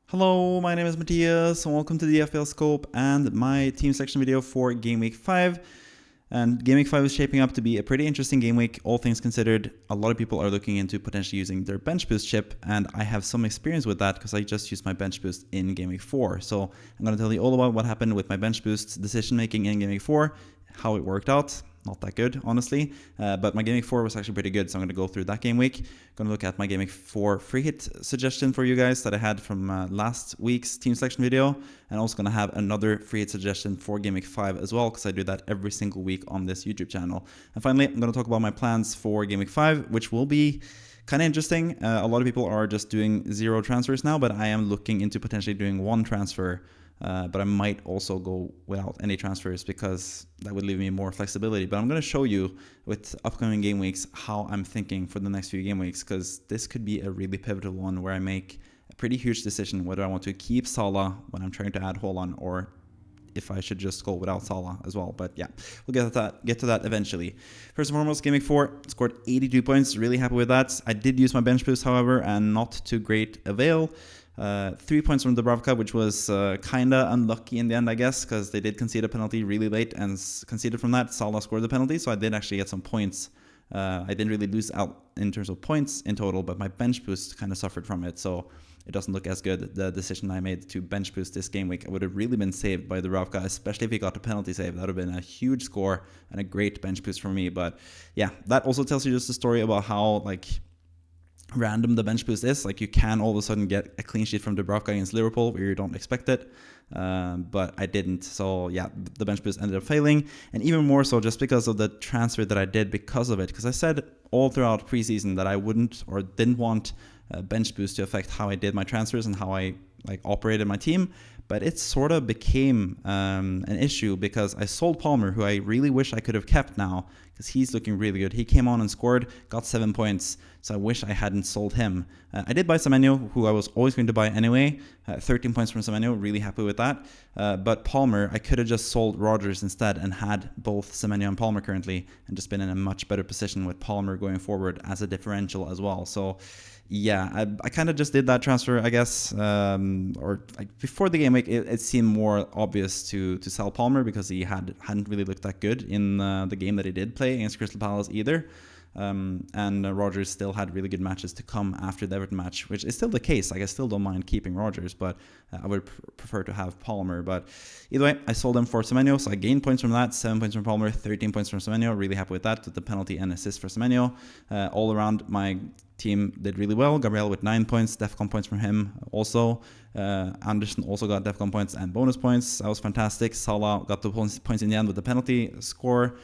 Hello, my name is Matthias and welcome to the FPL Scope and my team selection video for Game Week 5. And Game Week 5 is shaping up to be a pretty interesting game week, all things considered. A lot of people are looking into potentially using their bench boost chip, and I have some experience with that because I just used my bench boost in Game Week 4. So I'm going to tell you all about what happened with my bench boost decision making in Game Week 4, how it worked out. Not that good, honestly, but my Game Week 4 was actually pretty good, so I'm going to go through that game week. Going to look at my Game Week 4 free hit suggestion for you guys that I had from last week's team selection video, and also going to have another free hit suggestion for Game Week 5 as well, because I do that every single week on this YouTube channel. And finally, I'm going to talk about my plans for Game Week 5, which will be kind of interesting. A lot of people are just doing 0 transfers now, but I am looking into potentially doing 1 transfer. But I might also go without any transfers because that would leave me more flexibility. But I'm going to show you with upcoming game weeks how I'm thinking for the next few game weeks, because this could be a really pivotal one where I make a pretty huge decision whether I want to keep Salah when I'm trying to add Haaland or if I should just go without Salah as well. But yeah, we'll get to that eventually. First and foremost, Game Week 4, scored 82 points. Really happy with that. I did use my bench boost, however, and not to great avail. 3 points from Dubravka, which was kinda unlucky in the end, I guess, because they did concede a penalty really late, and conceded from that. Salah scored the penalty, so I did actually get some points. I didn't really lose out in terms of points in total, but my bench boost kind of suffered from it, so it doesn't look as good. The decision I made to bench boost this game week, I would have really been saved by Dubravka, especially if he got a penalty save. That would have been a huge score and a great bench boost for me. But yeah, that also tells you just a story about how random the bench boost is. Like, you can all of a sudden get a clean sheet from Dubravka against Liverpool where you don't expect it, but I didn't. So yeah, the bench boost ended up failing, and even more so just because of the transfer that I did because of it. Because I said all throughout preseason that I wouldn't or didn't want bench boost to affect how I did my transfers and how I operated my team. But it sort of became an issue because I sold Palmer, who I really wish I could have kept now because he's looking really good. He came on and scored, got 7 points, so I wish I hadn't sold him. I did buy Semenyo, who I was always going to buy anyway. 13 points from Semenyo, really happy with that. But Palmer, I could have just sold Rodgers instead and had both Semenyo and Palmer currently, and just been in a much better position with Palmer going forward as a differential as well. So yeah, I kind of just did that transfer, I guess, before the game week. It seemed more obvious to sell Palmer because he hadn't really looked that good in the game that he did play against Crystal Palace either. And Rodgers still had really good matches to come after the Everton match, which is still the case. I still don't mind keeping Rodgers, but I would prefer to have Palmer. But either way, I sold him for Semenyo, so I gained points from that. 7 points from Palmer, 13 points from Semenyo. Really happy with that, with the penalty and assist for Semenyo. All around, my team did really well. Gabriel with 9 points, DEFCON points from him also. Anderson also got DEFCON points and bonus points. That was fantastic. Salah got the points in the end with the penalty score.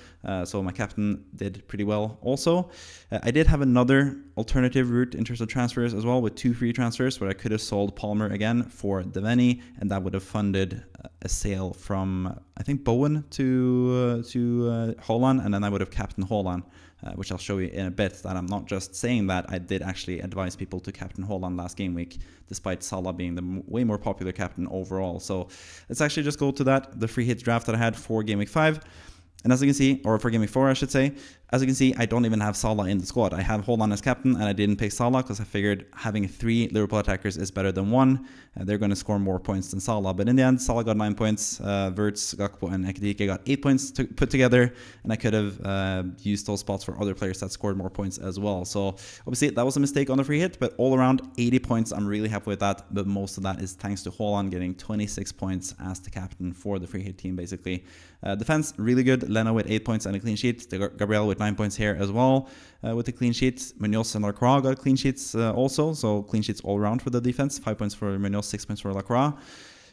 So my captain did pretty well also. I did have another alternative route in terms of transfers as well, with 2 free transfers where I could have sold Palmer again for Devaney, and that would have funded a sale from, I think, Bowen to Haaland, and then I would have captained Haaland. Which I'll show you in a bit, that I'm not just saying that. I did actually advise people to captain Haaland last game week, despite Salah being the way more popular captain overall. So let's actually just go to that, the free hit draft that I had for Game Week 5. And as you can see, or for Game Week 4, I should say, as you can see, I don't even have Salah in the squad. I have Haaland as captain, and I didn't pick Salah because I figured having 3 Liverpool attackers is better than 1. They're going to score more points than Salah. But in the end, Salah got 9 points. Wirtz, Gakpo, and Ekitike got 8 points put together. And I could have used those spots for other players that scored more points as well. So obviously, that was a mistake on the free hit. But all around, 80 points. I'm really happy with that. But most of that is thanks to Haaland getting 26 points as the captain for the free hit team, basically. Defense, really good. Leno with 8 points and a clean sheet. Gabriel with 9 points here as well with the clean sheets. Munoz and Lacroix got clean sheets also. So clean sheets all around for the defense. 5 points for Munoz, 6 points for Lacroix.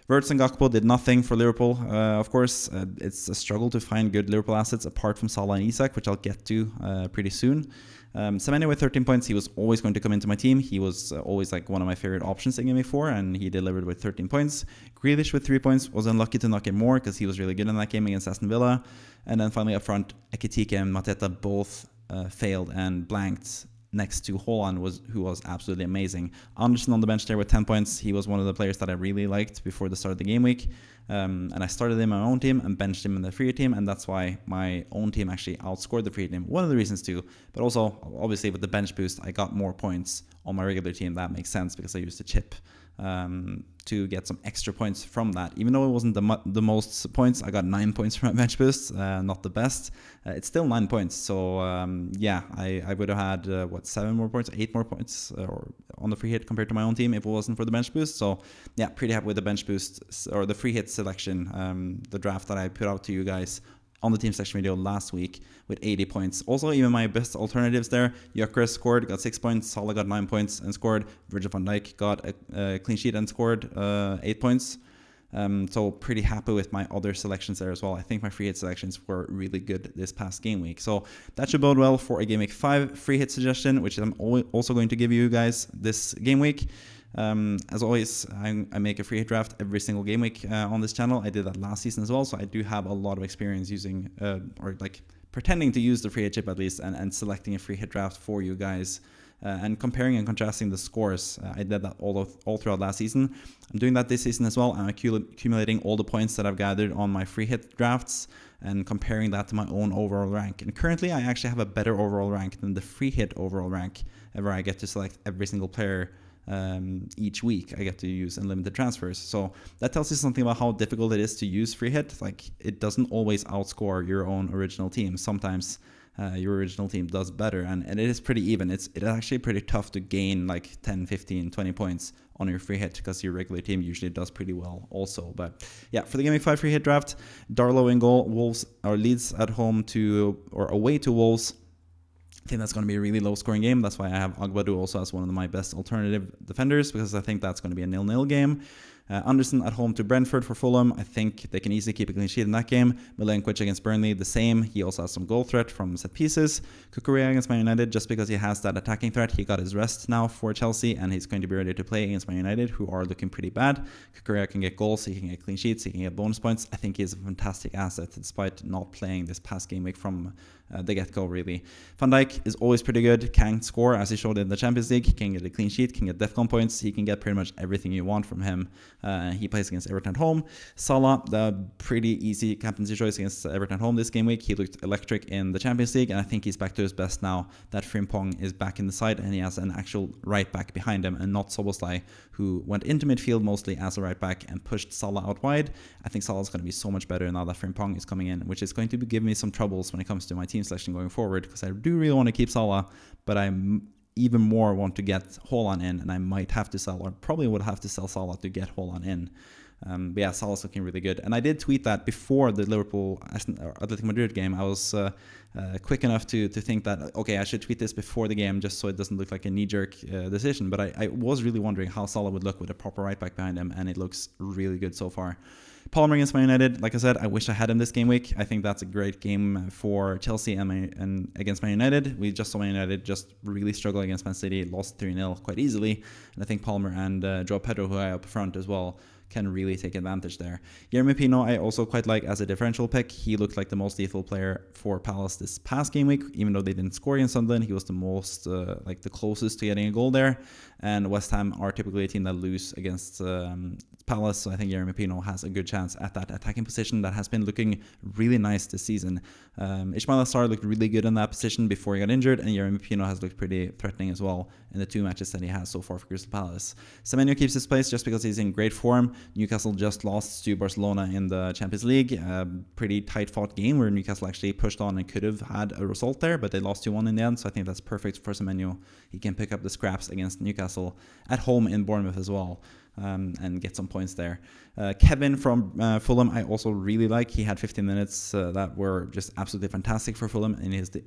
Wirtz and Gakpo did nothing for Liverpool. Of course, it's a struggle to find good Liverpool assets apart from Salah and Isak, which I'll get to pretty soon. Semenyo with 13 points, he was always going to come into my team. He was always one of my favorite options in Game Week 4, and he delivered with 13 points. Grealish with 3 points, was unlucky to not get more because he was really good in that game against Aston Villa. And then finally up front, Ekitike and Mateta both failed and blanked next to Haaland, who was absolutely amazing. Anderson on the bench there with 10 points. He was one of the players that I really liked before the start of the game week. And I started him in my own team and benched him in the free team, and that's why my own team actually outscored the free team. One of the reasons too, but also obviously with the bench boost, I got more points on my regular team. That makes sense because I used a chip to get some extra points from that. Even though it wasn't the most points, I got 9 points from my bench boost, not the best. It's still 9 points. So yeah, I would have had 7 more points, 8 more points on the free hit compared to my own team if it wasn't for the bench boost. So yeah, pretty happy with the bench boost or the free hit selection, the draft that I put out to you guys on the team selection video last week with 80 points. Also, even my best alternatives there, GW4 scored, got 6 points, Salah got 9 points and scored, Virgil van Dijk got a clean sheet and scored 8 points. So pretty happy with my other selections there as well. I think my free hit selections were really good this past game week. So that should bode well for a Game Week 5 free hit suggestion, which I'm also going to give you guys this game week. As always, I make a free hit draft every single game week on this channel. I did that last season as well, so I do have a lot of experience using or like pretending to use the free hit chip at least and selecting a free hit draft for you guys and comparing and contrasting the scores. I did that all throughout last season. I'm doing that this season as well. I'm accumulating all the points that I've gathered on my free hit drafts and comparing that to my own overall rank. And currently, I actually have a better overall rank than the free hit overall rank, where I get to select every single player each week. I get to use unlimited transfers. So that tells you something about how difficult it is to use free hit. Like, it doesn't always outscore your own original team. Sometimes your original team does better, and it is pretty even. It's actually pretty tough to gain like 10, 15, 20 points on your free hit because your regular team usually does pretty well also. But yeah, for the Game Week 5 free hit draft, Darlow in goal, Wolves or Leeds at home or away to Wolves. I think that's going to be a really low-scoring game. That's why I have Agbadou also as one of my best alternative defenders, because I think that's going to be a 0-0 game. Anderson at home to Brentford for Fulham. I think they can easily keep a clean sheet in that game. Milenkovic against Burnley, the same. He also has some goal threat from set pieces. Kukurea against Man United, just because he has that attacking threat. He got his rest now for Chelsea, and he's going to be ready to play against Man United, who are looking pretty bad. Kukurea can get goals, he can get clean sheets, he can get bonus points. I think he's a fantastic asset, despite not playing this past game week from the get-go, really. Van Dijk is always pretty good, can score, as he showed in the Champions League. He can get a clean sheet, can get DEFCON points. He can get pretty much everything you want from him. He plays against Everton at home. Salah, the pretty easy captaincy choice against Everton at home this game week. He looked electric in the Champions League, and I think he's back to his best now that Frimpong is back in the side and he has an actual right back behind him and not Szoboszlai, who went into midfield mostly as a right back and pushed Salah out wide. I think Salah's going to be so much better now that Frimpong is coming in, which is going to give me some troubles when it comes to my team selection going forward, because I do really want to keep Salah, but I'm even more want to get Haaland in, and I might have to sell, or probably would have to sell Salah to get Haaland in. But yeah, Salah's looking really good. And I did tweet that before the Liverpool-Atletico Madrid game. I was quick enough to think that, okay, I should tweet this before the game just so it doesn't look like a knee-jerk decision. But I was really wondering how Salah would look with a proper right back behind him, and it looks really good so far. Palmer against Man United, like I said, I wish I had him this game week. I think that's a great game for Chelsea and against Man United. We just saw Man United just really struggle against Man City, lost 3-0 quite easily. And I think Palmer and João Pedro, who I up front as well, can really take advantage there. Yeremy Pino, I also quite like as a differential pick. He looked like the most lethal player for Palace this past game week. Even though they didn't score against Sunderland, he was the most, like the closest to getting a goal there. And West Ham are typically a team that lose against Palace, so I think Yeremy Pino has a good chance at that attacking position that has been looking really nice this season. Ismail Assar looked really good in that position before he got injured, and Yeremy Pino has looked pretty threatening as well in the 2 matches that he has so far for Crystal Palace. Semenyo keeps his place just because he's in great form. Newcastle just lost to Barcelona in the Champions League. Pretty tight-fought game where Newcastle actually pushed on and could have had a result there, but they lost 2-1 in the end, so I think that's perfect for Semenyo. He can pick up the scraps against Newcastle at home in Bournemouth as well. And get some points there. Kevin from Fulham, I also really like. He had 15 minutes that were just absolutely fantastic for Fulham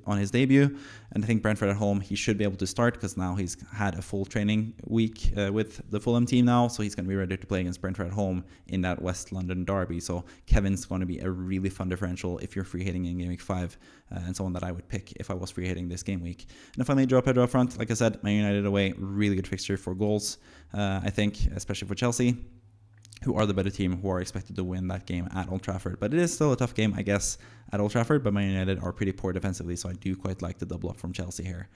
on his debut. And I think Brentford at home, he should be able to start because now he's had a full training week with the Fulham team now. So he's going to be ready to play against Brentford at home in that West London derby. So Kevin's going to be a really fun differential if you're free hitting in Game Week 5 and someone that I would pick if I was free hitting this game week. And then finally, João Pedro up front. Like I said, Man United away, really good fixture for goals. I think, especially for Chelsea, who are the better team, who are expected to win that game at Old Trafford. But it is still a tough game, I guess, at Old Trafford, but Man United are pretty poor defensively, so I do quite like the double up from Chelsea here.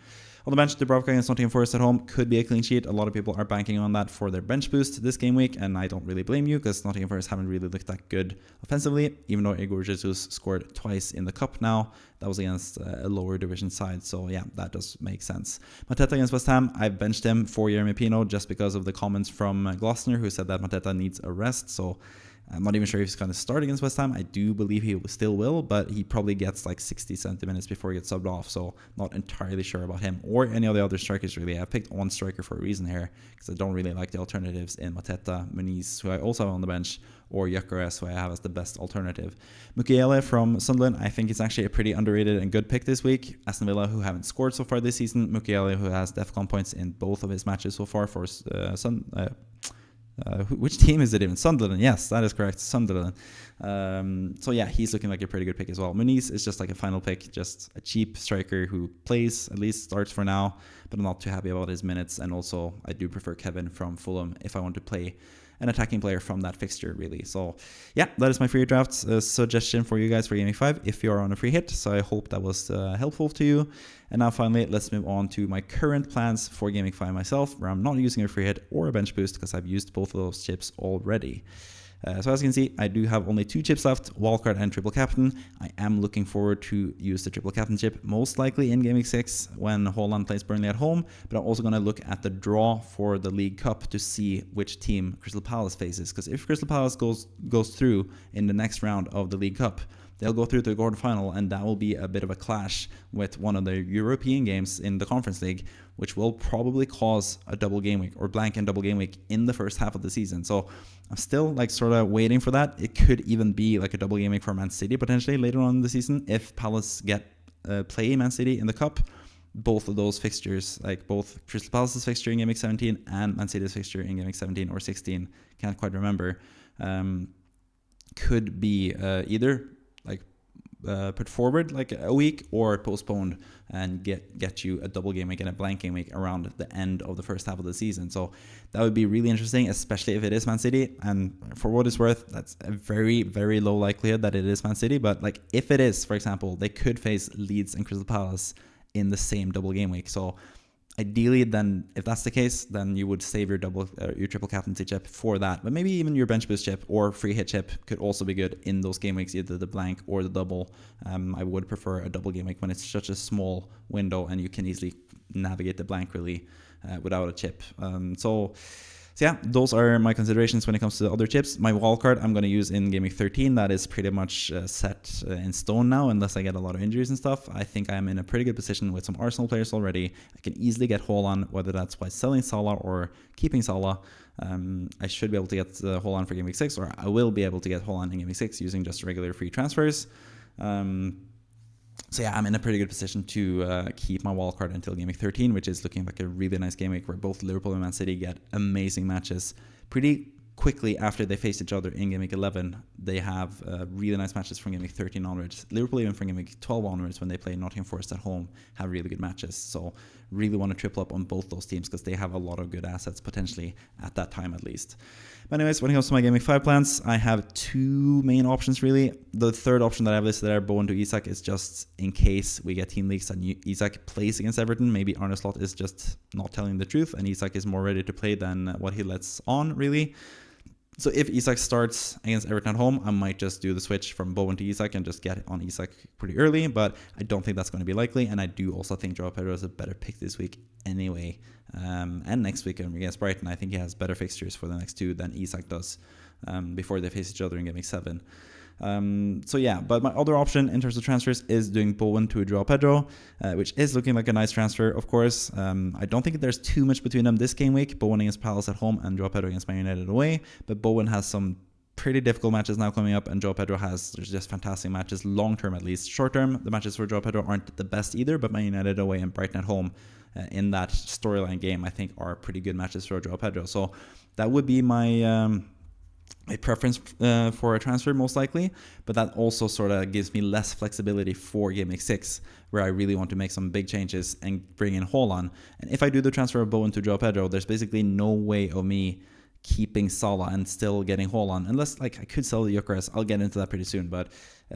On the bench, Dubravka against Nottingham Forest at home could be a clean sheet. A lot of people are banking on that for their bench boost this game week, and I don't really blame you because Nottingham Forest haven't really looked that good offensively, even though Igor Jesus scored twice in the cup now. That was against a lower division side, so yeah, that does make sense. Mateta against West Ham, I've benched him for Yeremy Pino just because of the comments from Glasner, who said that Mateta needs a rest, so I'm not even sure if he's going to start against West Ham. I do believe he still will, but he probably gets like 60, 70 minutes before he gets subbed off, so not entirely sure about him or any of the other strikers really. I picked one striker for a reason here because I don't really like the alternatives in Mateta, Muniz, who I also have on the bench, or Gyökeres, who I have as the best alternative. Mukiele from Sunderland, I think it's actually a pretty underrated and good pick this week. Aston Villa, who haven't scored so far this season. Mukiele, who has DEFCON points in both of his matches so far for which team is it even? Sunderland. Yes, that is correct. Sunderland. So yeah, he's looking like a pretty good pick as well. Muniz is just like a final pick, just a cheap striker who plays, at least starts for now, but I'm not too happy about his minutes. And also, I do prefer Kevin from Fulham if I want to play an attacking player from that fixture, really. So yeah, that is my free draft suggestion for you guys for Game Week 5 if you are on a free hit. So I hope that was helpful to you. And now finally, let's move on to my current plans for Game Week 5 myself, where I'm not using a free hit or a bench boost because I've used both of those chips already. So as you can see, I do have only 2 chips left, wildcard and triple captain. I am looking forward to use the triple captain chip, most likely in Game Week 6 when Haaland plays Burnley at home, but I'm also going to look at the draw for the League Cup to see which team Crystal Palace faces, because if Crystal Palace goes through in the next round of the League Cup, they'll go through to the quarterfinal, and that will be a bit of a clash with one of the European games in the Conference League, which will probably cause a double game week or blank and double game week in the first half of the season. So I'm still like sort of waiting for that. It could even be like a double game week for Man City potentially later on in the season if Palace get play Man City in the Cup. Both of those fixtures, like both Crystal Palace's fixture in Game Week 17 and Man City's fixture in Game Week 17 or 16, can't quite remember, could be either like put forward like a week or postponed and get you a double game week and a blank game week around the end of the first half of the season. So that would be really interesting, especially if it is Man City. And for what it's worth, that's a very, very low likelihood that it is Man City. But like if it is, for example, they could face Leeds and Crystal Palace in the same double game week. So ideally, then, if that's the case, then you would save your triple captaincy chip for that. But maybe even your bench boost chip or free hit chip could also be good in those game weeks, either the blank or the double. I would prefer a double game week when it's such a small window and you can easily navigate the blank really without a chip. So yeah, those are my considerations when it comes to the other chips. My wildcard I'm going to use in Game Week 13. That is pretty much set in stone now, unless I get a lot of injuries and stuff. I think I'm in a pretty good position with some Arsenal players already. I can easily get Haaland, whether that's by selling Salah or keeping Salah. I should be able to get Haaland for Game Week 6, or I will be able to get Haaland in Game Week 6 using just regular free transfers. So yeah, I'm in a pretty good position to keep my wildcard until Game Week 13, which is looking like a really nice game week where both Liverpool and Man City get amazing matches pretty quickly after they face each other in Game Week 11. They have really nice matches from Game Week 13 onwards. Liverpool, even from Game Week 12 onwards, when they play Nottingham Forest at home, have really good matches. So really want to triple up on both those teams because they have a lot of good assets potentially at that time at least. But anyways, when it comes to my Game Week 5 plans, I have 2 main options really. The third option that I have listed there, Bowen to Isak, is just in case we get team leaks and Isak plays against Everton. Maybe Arne Slot is just not telling the truth and Isak is more ready to play than what he lets on really. So if Isak starts against Everton at home, I might just do the switch from Bowen to Isak and just get on Isak pretty early, but I don't think that's going to be likely, and I do also think João Pedro is a better pick this week anyway. And next week against Brighton, I think he has better fixtures for the next 2 than Isak does before they face each other in Game Week 7. So yeah, but my other option in terms of transfers is doing Bowen to João Pedro, which is looking like a nice transfer, of course. I don't think there's too much between them this game week, Bowen against Palace at home and João Pedro against Man United away, but Bowen has some pretty difficult matches now coming up, and João Pedro there's just fantastic matches, long term at least. Short term, the matches for João Pedro aren't the best either, but Man United away and Brighton at home in that storyline game, I think, are pretty good matches for João Pedro. So that would be my preference for a transfer most likely, but that also sort of gives me less flexibility for Game Week 6, where I really want to make some big changes and bring in Haaland. And if I do the transfer of Bowen to João Pedro, there's basically no way of me keeping Salah and still getting Haaland, unless like I could sell the Gyökeres. I'll get into that pretty soon, but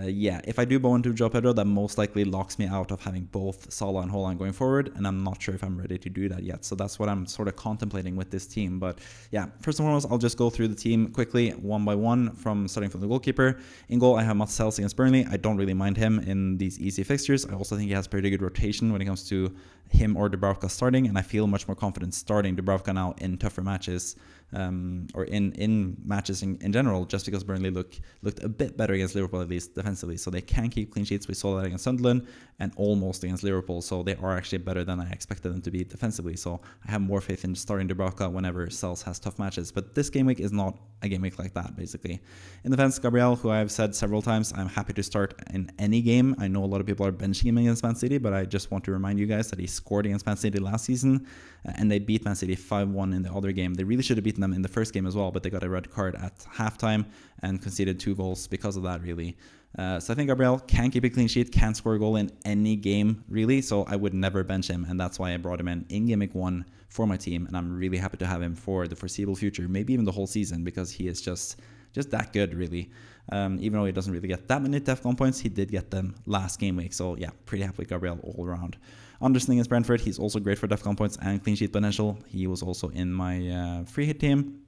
yeah, if I do Bowen to João Pedro, that most likely locks me out of having both Salah and Haaland going forward, and I'm not sure if I'm ready to do that yet. So that's what I'm sort of contemplating with this team. But yeah, first and foremost, I'll just go through the team quickly, one by one, starting from the goalkeeper. In goal, I have Marcel against Burnley. I don't really mind him in these easy fixtures. I also think he has pretty good rotation when it comes to him or Dubravka starting, and I feel much more confident starting Dubravka now in tougher matches, or in matches in general, just because Burnley looked a bit better against Liverpool, at least defensively. So they can keep clean sheets. We saw that against Sunderland and almost against Liverpool. So they are actually better than I expected them to be defensively. So I have more faith in starting Dubravka whenever Sels has tough matches. But this game week is not a game week like that, basically. In defense, Gabriel, who I've said several times, I'm happy to start in any game. I know a lot of people are benching him against Man City, but I just want to remind you guys that he scored against Man City last season, and they beat Man City 5-1 in the other game. They really should have beaten them in the first game as well, but they got a red card at halftime and conceded 2 goals because of that, really. So I think Gabriel can keep a clean sheet, can score a goal in any game, really. So I would never bench him, and that's why I brought him in game week 1 for my team, and I'm really happy to have him for the foreseeable future, maybe even the whole season, because he is just that good, really. Even though he doesn't really get that many DEFCON points, he did get them last game week. So yeah, pretty happy with Gabriel all around. Anderson against Brentford, he's also great for DEFCON points and clean sheet potential. He was also in my free hit team.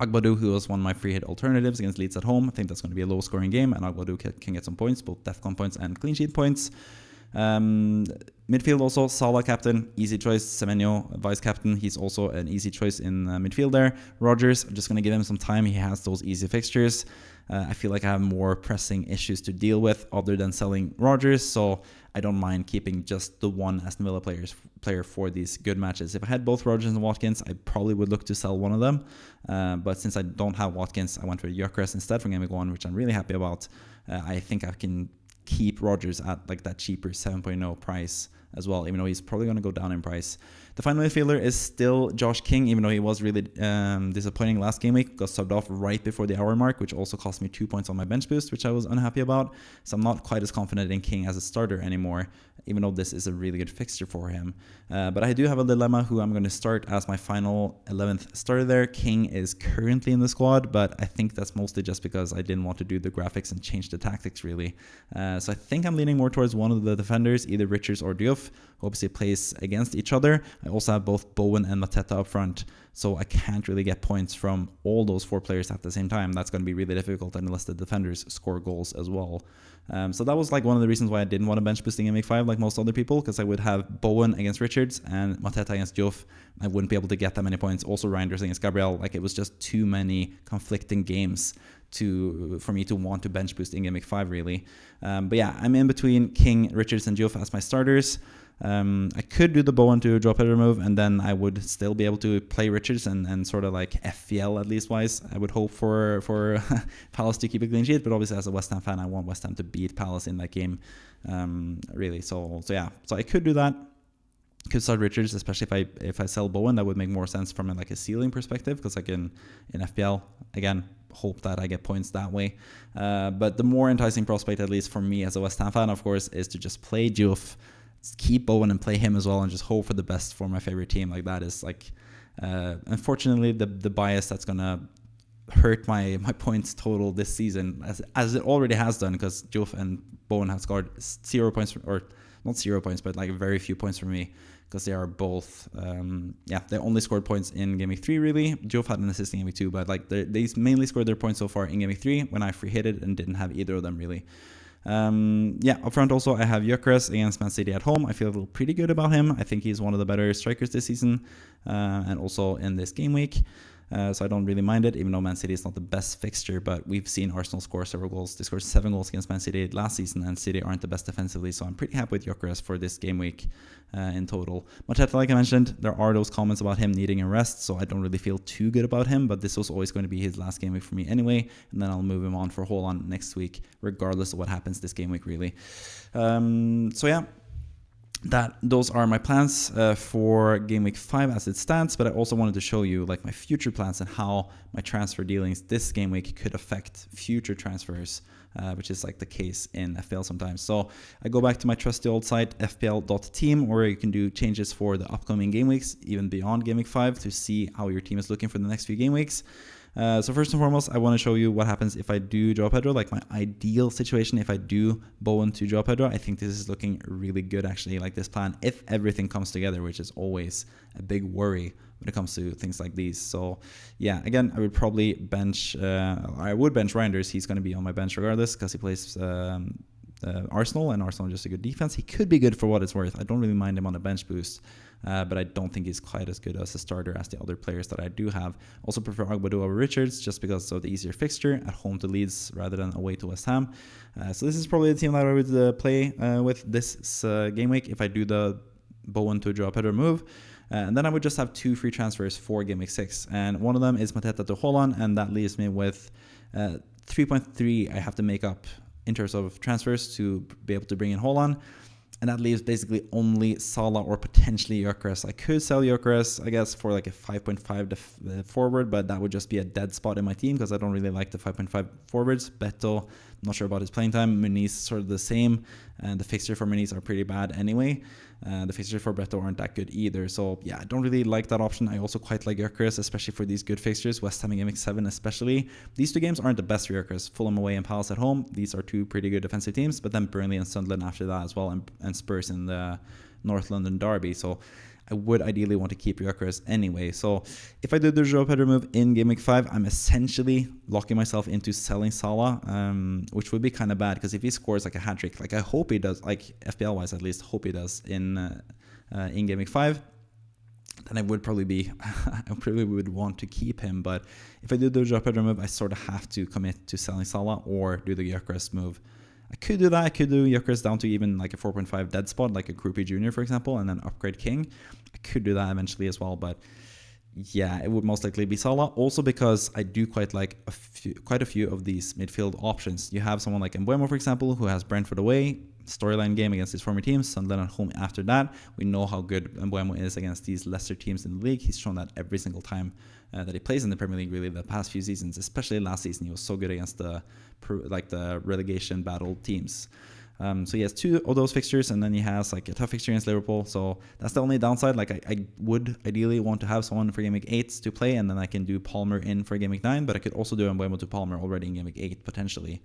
Agbadou, who was one of my free hit alternatives against Leeds at home. I think that's going to be a low scoring game, and Agbadou can get some points, both DEFCON points and clean sheet points. Midfield also, Salah captain, easy choice. Semenyo vice captain, he's also an easy choice in midfield there. Rodgers, I'm just going to give him some time. He has those easy fixtures. I feel like I have more pressing issues to deal with other than selling Rodgers, so I don't mind keeping just the one Aston Villa player for these good matches. If I had both Rodgers and Watkins, I probably would look to sell one of them. But since I don't have Watkins, I went with Gyökeres instead from game week 1, which I'm really happy about. I think I can keep Rodgers at like that cheaper 7.0 price as well, even though he's probably going to go down in price. The final midfielder is still Josh King, even though he was really disappointing last game week. Got subbed off right before the hour mark, which also cost me 2 points on my bench boost, which I was unhappy about. So I'm not quite as confident in King as a starter anymore, even though this is a really good fixture for him. But I do have a dilemma who I'm going to start as my final 11th starter there. King is currently in the squad, but I think that's mostly just because I didn't want to do the graphics and change the tactics, really. So I think I'm leaning more towards one of the defenders, either Richards or Diouf, who obviously plays against each other. I also have both Bowen and Mateta up front, so I can't really get points from all those 4 players at the same time. That's going to be really difficult unless the defenders score goals as well. So that was like one of the reasons why I didn't want to bench boosting in week 5 like most other people, because I would have Bowen against Richards and Mateta against Diouf. I wouldn't be able to get that many points. Also Reinders against Gabriel. Like, it was just too many conflicting games for me to want to bench boost in game week 5, really. But yeah, I'm in between King, Richards, and Diouf as my starters. I could do the Bowen to João Pedro move, and then I would still be able to play Richards and sort of like FPL at least wise. I would hope for Palace to keep a clean sheet, but obviously as a West Ham fan, I want West Ham to beat Palace in that game, really. So yeah, so I could do that. Could start Richards, especially if I sell Bowen. That would make more sense from like a ceiling perspective, because I can in FPL again hope that I get points that way. But the more enticing prospect, at least for me as a West Ham fan, of course, is to just play Diouf, keep Bowen and play him as well, and just hope for the best for my favorite team. Like, that is like unfortunately the bias that's gonna hurt my points total this season, as it already has done, because Diouf and Bowen have scored 0 points, or not 0 points, but like very few points for me, because they are both they only scored points in game week 3, really. Diouf had an assist in game week 2, but like they mainly scored their points so far in game week 3 when I free hit it and didn't have either of them, really. Up front also I have Gyökeres against Man City at home. I feel pretty good about him. I think he's one of the better strikers this season, and also in this game week. So I don't really mind it, even though Man City is not the best fixture, but we've seen Arsenal score several goals. They scored 7 goals against Man City last season, and City aren't the best defensively, so I'm pretty happy with Gyökeres for this game week in total. Mateta, like I mentioned, there are those comments about him needing a rest, so I don't really feel too good about him, but this was always going to be his last game week for me anyway, and then I'll move him on for Haaland next week, regardless of what happens this game week, really. So yeah. Those are my plans for game week 5 as it stands, but I also wanted to show you like my future plans and how my transfer dealings this game week could affect future transfers, which is like the case in FPL sometimes. So I go back to my trusty old site, fpl.team, where you can do changes for the upcoming game weeks, even beyond game week 5, to see how your team is looking for the next few game weeks. So first and foremost, I want to show you what happens if I do João Pedro, like my ideal situation if I do Bowen to João Pedro. I think this is looking really good actually, like this plan, if everything comes together, which is always a big worry when it comes to things like these. So yeah, again, I would probably bench, Reinders. He's going to be on my bench regardless because he plays Arsenal, and Arsenal is just a good defense. He could be good for what it's worth. I don't really mind him on a bench boost, but I don't think he's quite as good as a starter as the other players that I do have. Also prefer Agbadou over Richards just because of the easier fixture at home to Leeds rather than away to West Ham. So this is probably the team that I would play with this game week if I do the Bowen to João Pedro move. And then I would just have 2 free transfers for game week 6. And one of them is Mateta to Holland, and that leaves me with 3.3 I have to make up in terms of transfers to be able to bring in Holland. And that leaves basically only Salah or potentially Gyökeres. I could sell Gyökeres, I guess, for like a 5.5 forward, but that would just be a dead spot in my team because I don't really like the 5.5 forwards. Beto, I'm not sure about his playing time. Muniz, sort of the same. And the fixture for Muniz are pretty bad anyway. The fixtures for Beto aren't that good either. So yeah, I don't really like that option. I also quite like Gyökeres, especially for these good fixtures. West Ham and Game Week 7 especially. These 2 games aren't the best for Gyökeres. Fulham away and Palace at home. These are 2 pretty good defensive teams. But then Burnley and Sunderland after that as well. And Spurs in the North London derby. So I would ideally want to keep Gyökeres anyway. So if I do the João Pedro move in Game Week 5, I'm essentially locking myself into selling Salah, which would be kind of bad because if he scores like a hat-trick, like I hope he does, like FPL-wise at least, hope he does in Game Week 5, then I would probably be, I probably would want to keep him. But if I do the João Pedro move, I sort of have to commit to selling Salah or do the Gyökeres move. I could do that. I could do Gyökeres down to even like a 4.5 dead spot, like a Krupi Jr., for example, and then upgrade King. I could do that eventually as well, but yeah, it would most likely be Salah. Also because I do quite like quite a few of these midfield options. You have someone like Mbeumo, for example, who has Brentford away, storyline game against his former teams, Sunderland at home after that. We know how good Mbeumo is against these lesser teams in the league. He's shown that every single time that he plays in the Premier League, really, the past few seasons, especially last season. He was so good against the relegation battle teams. So he has 2 of those fixtures, and then he has like a tough fixture against Liverpool. So that's the only downside. Like I would ideally want to have someone for Game Week 8 to play, and then I can do Palmer in for Game Week 9, but I could also do Mbeumo to Palmer already in Game Week 8 potentially.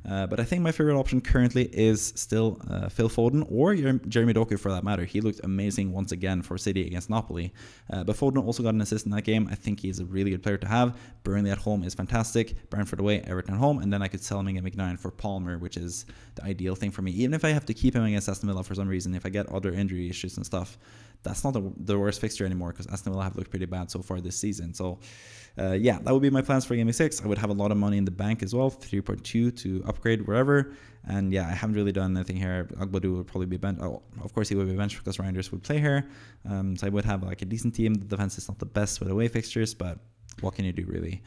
But I think my favorite option currently is still Phil Foden or Jeremy Doku for that matter. He looked amazing once again for City against Napoli. But Foden also got an assist in that game. I think he's a really good player to have. Burnley at home is fantastic. Brentford away, Everton at home. And then I could sell him in Game Week 9 for Palmer, which is the ideal thing for me. Even if I have to keep him against Aston Villa for some reason, if I get other injury issues and stuff, that's not the worst fixture anymore because Aston Villa have looked pretty bad so far this season. So yeah, that would be my plans for Game Week 6. I would have a lot of money in the bank as well, 3.2 to upgrade wherever. And yeah, I haven't really done anything here. Agbadou would probably be benched. Oh, of course, he would be benched because Reinders would play here. So I would have like a decent team. The defense is not the best with away fixtures, but what can you do really?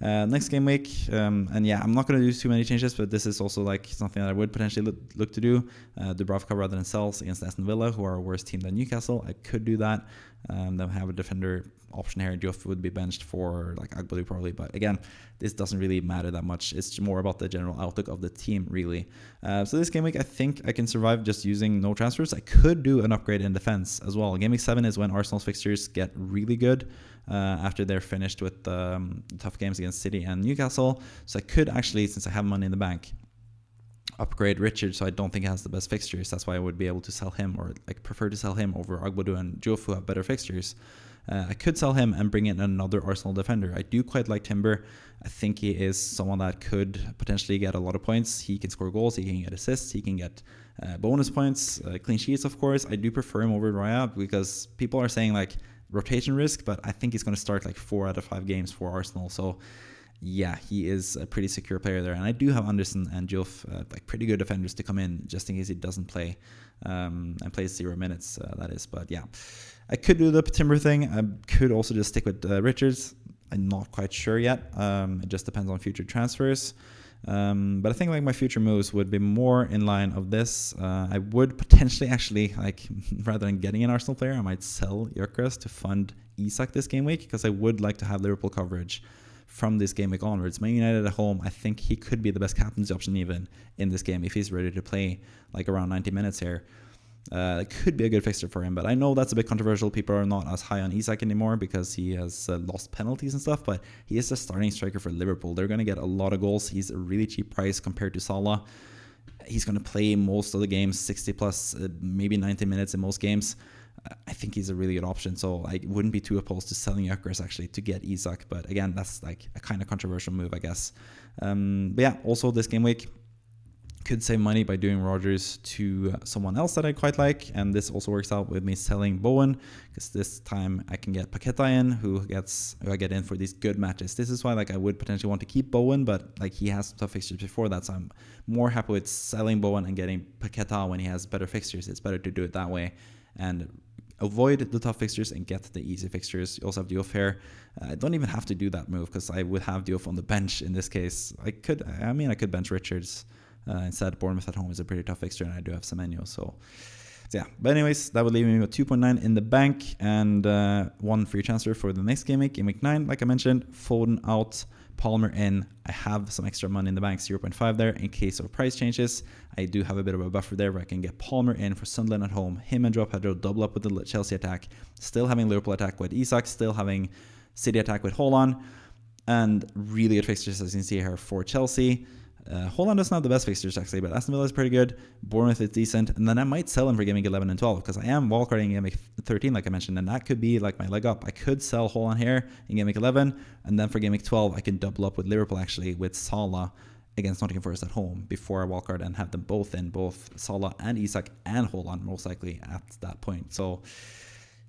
Next game week, and yeah, I'm not going to do too many changes, but this is also like something that I would potentially look to do. Dubravka rather than Sells against Aston Villa, who are a worse team than Newcastle. I could do that. Then have a defender option here. Diouf would be benched for like Agbadou probably, but again, this doesn't really matter that much. It's more about the general outlook of the team really. So this game week, I think I can survive just using no transfers. I could do an upgrade in defense as well. Game week 7 is when Arsenal's fixtures get really good after they're finished with tough games against City and Newcastle. So I could actually, since I have money in the bank, upgrade Richard, so I don't think he has the best fixtures. That's why I would be able to sell him, or like prefer to sell him over Agbadou and Diouf, who have better fixtures. I could sell him and bring in another Arsenal defender. I do quite like Timber. I think he is someone that could potentially get a lot of points. He can score goals, he can get assists, he can get bonus points, clean sheets, of course. I do prefer him over Raya because people are saying like rotation risk, but I think he's going to start like 4 out of 5 games for Arsenal. So yeah, he is a pretty secure player there. And I do have Anderson and Diouf, like pretty good defenders to come in just in case he doesn't play and plays 0 minutes, that is. But yeah, I could do the Timber thing. I could also just stick with Richards. I'm not quite sure yet. It just depends on future transfers. But I think like my future moves would be more in line of this. I would potentially actually, like, rather than getting an Arsenal player, I might sell Gyökeres to fund Isak this game week because I would like to have Liverpool coverage from this game week onwards. Man United at home, I think he could be the best captaincy option even in this game if he's ready to play like around 90 minutes here. It could be a good fixture for him, but I know that's a bit controversial. People are not as high on Isak anymore because he has lost penalties and stuff, but he is the starting striker for Liverpool. They're going to get a lot of goals. He's a really cheap price compared to Salah. He's going to play most of the games, 60 plus, maybe 90 minutes in most games. I think he's a really good option, so I wouldn't be too opposed to selling Gyökeres actually to get Isak, but again, that's like a kind of controversial move, I guess. But yeah, also this game week, could save money by doing Rodgers to someone else that I quite like, and this also works out with me selling Bowen, because this time I can get Paqueta in, who I get in for these good matches. This is why like I would potentially want to keep Bowen, but like he has tough fixtures before that, so I'm more happy with selling Bowen and getting Paqueta when he has better fixtures. It's better to do it that way and avoid the tough fixtures and get the easy fixtures. You also have Diouf here. I don't even have to do that move because I would have Diouf on the bench in this case. I could bench Richards. Instead, Bournemouth at home is a pretty tough fixture, and I do have Semenyo. So yeah. But anyways, that would leave me with 2.9 in the bank and one free transfer for the next game week 9. Like I mentioned, Foden out, Palmer in. I have some extra money in the bank, 0.5 there in case of price changes. I do have a bit of a buffer there where I can get Palmer in for Sunderland at home. Him and João Pedro double up with the Chelsea attack. Still having Liverpool attack with Isak. Still having City attack with Haaland. And really good fixtures as you can see here for Chelsea. Haaland doesn't have the best fixtures actually, but Aston Villa is pretty good. Bournemouth is decent, and then I might sell him for gaming 11 and 12 because I am wildcarding gaming 13, like I mentioned, and that could be like my leg up. I could sell Haaland here in gaming 11, and then for gaming 12, I can double up with Liverpool actually with Salah against Nottingham Forest at home before I wildcard and have them both in, both Salah and Isak and Haaland most likely at that point. So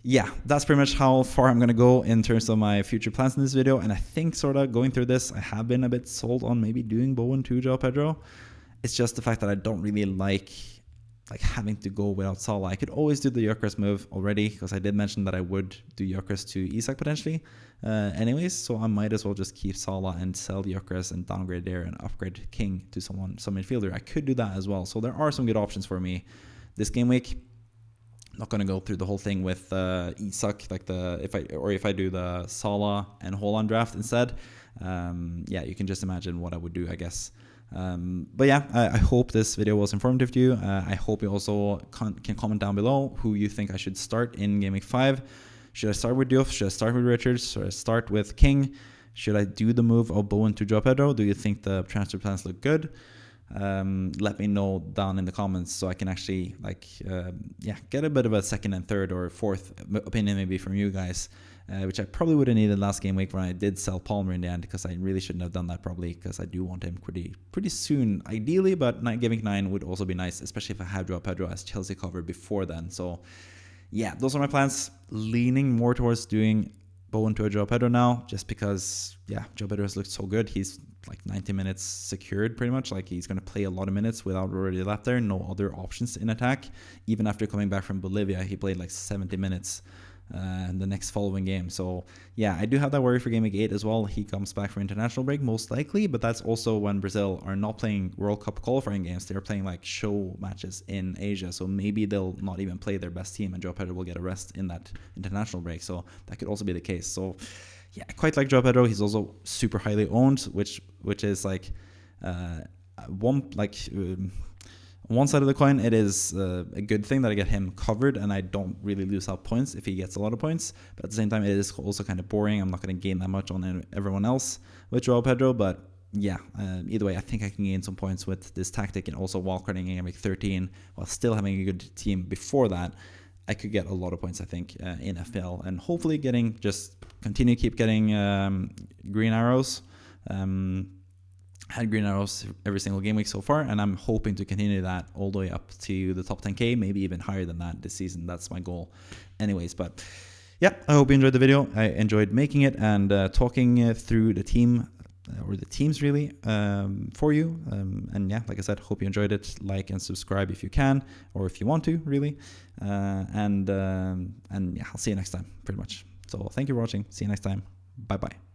yeah, that's pretty much how far I'm going to go in terms of my future plans in this video. And I think sort of going through this, I have been a bit sold on maybe doing Bowen to João Pedro. It's just the fact that I don't really like having to go without Salah. I could always do the Gyökeres move already because I did mention that I would do Gyökeres to Isak potentially. Anyways, so I might as well just keep Salah and sell Gyökeres and downgrade there and upgrade King to some midfielder. I could do that as well. So there are some good options for me this game week. Not going to go through the whole thing with Isak, if I do the Salah and Haaland draft instead. Yeah, you can just imagine what I would do, I guess. But yeah, I hope this video was informative to you. I hope you also can comment down below who you think I should start in Game Week 5. Should I start with Diouf? Should I start with Richards? Should I start with King? Should I do the move of Bowen to João Pedro? Do you think the transfer plans look good? Let me know down in the comments so I can actually get a bit of a second and third or fourth opinion maybe from you guys, which I probably would have needed last game week when I did sell Palmer in the end, because I really shouldn't have done that probably, because I do want him pretty soon ideally, but game week 9 would also be nice, especially if I have João Pedro as Chelsea cover before then. So yeah, those are my plans, leaning more towards doing Bowen to a João Pedro now, just because João Pedro has looked so good. He's like 90 minutes secured pretty much. Like he's going to play a lot of minutes without already left there. No other options in attack. Even after coming back from Bolivia, he played like 70 minutes in the next following game. So yeah, I do have that worry for game week 8 as well. He comes back for international break most likely, but that's also when Brazil are not playing World Cup qualifying games. They're playing like show matches in Asia. So maybe they'll not even play their best team and João Pedro will get a rest in that international break. So that could also be the case. So yeah, I quite like João Pedro. He's also super highly owned, which is like one side of the coin, it is a good thing that I get him covered and I don't really lose out points if he gets a lot of points. But at the same time, it is also kind of boring. I'm not going to gain that much on everyone else with João Pedro. But yeah, either way, I think I can gain some points with this tactic, and also wildcarding in game 13 while still having a good team before that. I could get a lot of points, I think, in FPL, and hopefully keep getting green arrows. Had green arrows every single game week so far, and I'm hoping to continue that all the way up to the top 10k, maybe even higher than that this season. That's my goal anyways. But yeah, I hope you enjoyed the video. I enjoyed making it and talking through the team or the teams really for you, and yeah, like I said, hope you enjoyed it. Like and subscribe if you can, or if you want to really, and yeah, I'll see you next time pretty much. So thank you for watching. See you next time. Bye bye.